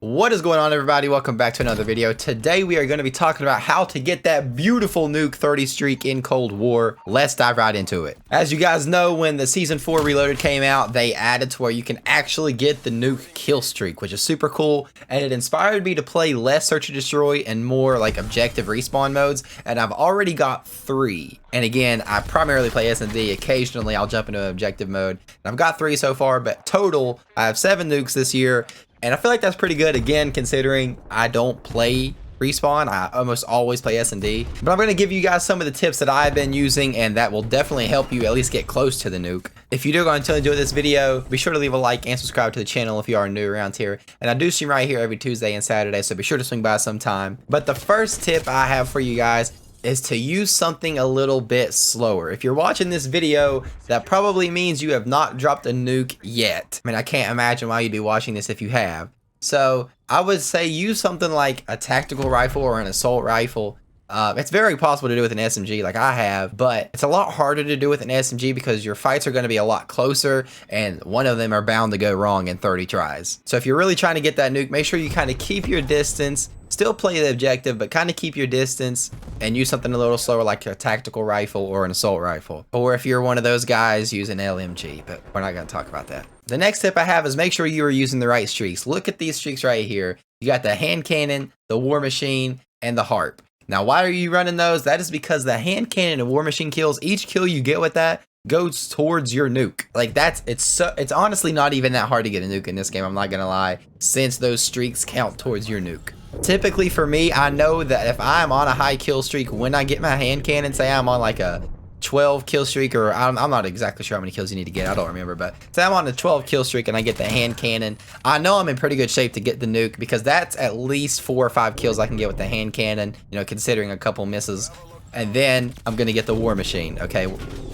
What is going on, everybody? Welcome back to another video. Today we are going to be talking about how to get that beautiful nuke 30 streak in Cold War. Let's dive right into it. As you guys know, when the Season 4 Reloaded came out, they added to where you can actually get the nuke kill streak, which is super cool, and it inspired me to play less Search and Destroy and more like objective respawn modes, and I've already got 3. And again, I primarily play S&D. Occasionally I'll jump into objective mode. And I've got 3 so far, but total I have 7 nukes this year. And I feel like that's pretty good, again, considering I don't play Respawn. I almost always play S&D. But I'm going to give you guys some of the tips that I've been using, and that will definitely help you at least get close to the nuke. If you do go to enjoy this video, be sure to leave a like and subscribe to the channel if you are new around here. And I do stream right here every Tuesday and Saturday, so be sure to swing by sometime. But the first tip I have for you guys is to use something a little bit slower. If you're watching this video, that probably means you have not dropped a nuke yet. I mean, I can't imagine why you'd be watching this if you have. So I would say use something like a tactical rifle or an assault rifle. It's very possible to do with an SMG like I have, but it's a lot harder to do with an SMG because your fights are going to be a lot closer and one of them are bound to go wrong in 30 tries. So if you're really trying to get that nuke, make sure you kind of keep your distance. Still play the objective, but kind of keep your distance and use something a little slower like a tactical rifle or an assault rifle. Or if you're one of those guys, use an LMG, but we're not going to talk about that. The next tip I have is make sure you are using the right streaks. Look at these streaks right here. You got the hand cannon, the war machine, and the harp. Now, why are you running those? That is because the hand cannon and war machine kills, each kill you get with that goes towards your nuke. Like it's honestly not even that hard to get a nuke in this game, I'm not gonna lie, since those streaks count towards your nuke. Typically for me, I know that if I'm on a high kill streak, when I get my hand cannon, say I'm on like a 12 kill streak, or I'm not exactly sure how many kills you need to get, I don't remember, but say I'm on a 12 kill streak and I get the hand cannon, I know I'm in pretty good shape to get the nuke because that's at least 4 or 5 kills I can get with the hand cannon, you know, considering a couple misses. And then I'm gonna get the war machine, okay?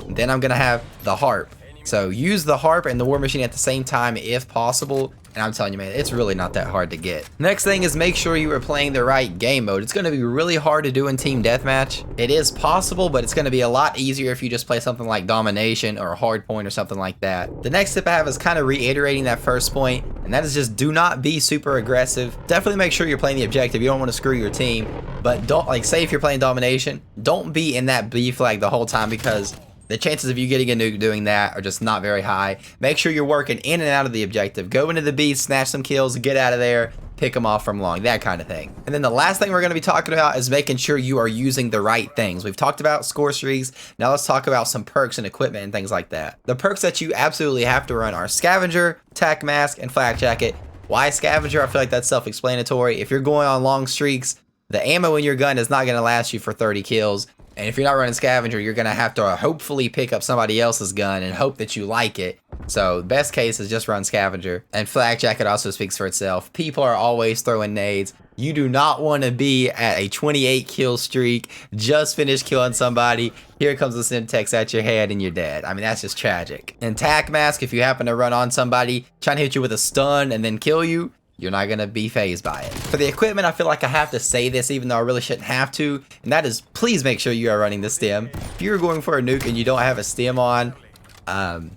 Then I'm gonna have the harp. So use the harp and the war machine at the same time if possible. And I'm telling you, man, it's really not that hard to get. Next thing is make sure you are playing the right game mode. It's going to be really hard to do in team deathmatch. It is possible, but it's going to be a lot easier if you just play something like domination or hardpoint or something like that. The next tip I have is kind of reiterating that first point, and that is just do not be super aggressive. Definitely make sure you're playing the objective. You don't want to screw your team, but don't, like, say if you're playing domination, don't be in that B flag the whole time because the chances of you getting a nuke doing that are just not very high. Make sure you're working in and out of the objective. Go into the B, snatch some kills, get out of there, pick them off from long, that kind of thing. And then the last thing we're going to be talking about is making sure you are using the right things. We've talked about score streaks. Now let's talk about some perks and equipment and things like that. The perks that you absolutely have to run are Scavenger, Tac Mask, and Flak Jacket. Why Scavenger? I feel like that's self-explanatory. If you're going on long streaks, the ammo in your gun is not going to last you for 30 kills. And if you're not running Scavenger, you're going to have to hopefully pick up somebody else's gun and hope that you like it. So best case is just run Scavenger. And Flak Jacket also speaks for itself. People are always throwing nades. You do not want to be at a 28 kill streak, just finished killing somebody. Here comes the Semtex at your head and you're dead. I mean, that's just tragic. And Tac Mask, if you happen to run on somebody, trying to hit you with a stun and then kill you, you're not going to be phased by it. For the equipment, I feel like I have to say this even though I really shouldn't have to, and that is please make sure you are running the stim. If you're going for a nuke and you don't have a stim on, I'm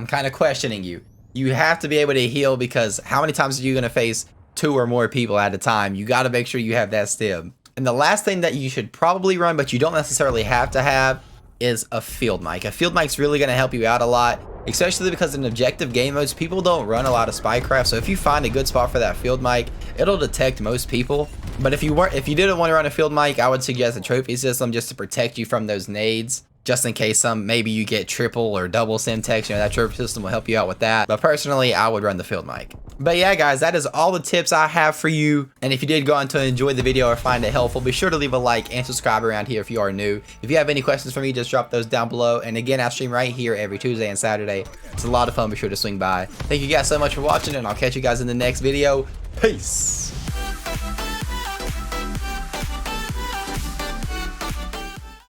kind of questioning you. You have to be able to heal because how many times are you going to face 2 or more people at a time? You got to make sure you have that stim. And the last thing that you should probably run, but you don't necessarily have to have, is a field mic. A field mic's really going to help you out a lot, especially because in objective game modes, people don't run a lot of spycraft. So if you find a good spot for that field mic, it'll detect most people. But if you didn't want to run a field mic, I would suggest a trophy system just to protect you from those nades. Just in case maybe you get triple or double Semtex, you know, that trophy system will help you out with that. But personally, I would run the field mic. But yeah, guys, that is all the tips I have for you. And if you did go on to enjoy the video or find it helpful, be sure to leave a like and subscribe around here if you are new. If you have any questions for me, just drop those down below. And again, I stream right here every Tuesday and Saturday. It's a lot of fun. Be sure to swing by. Thank you guys so much for watching, and I'll catch you guys in the next video. Peace.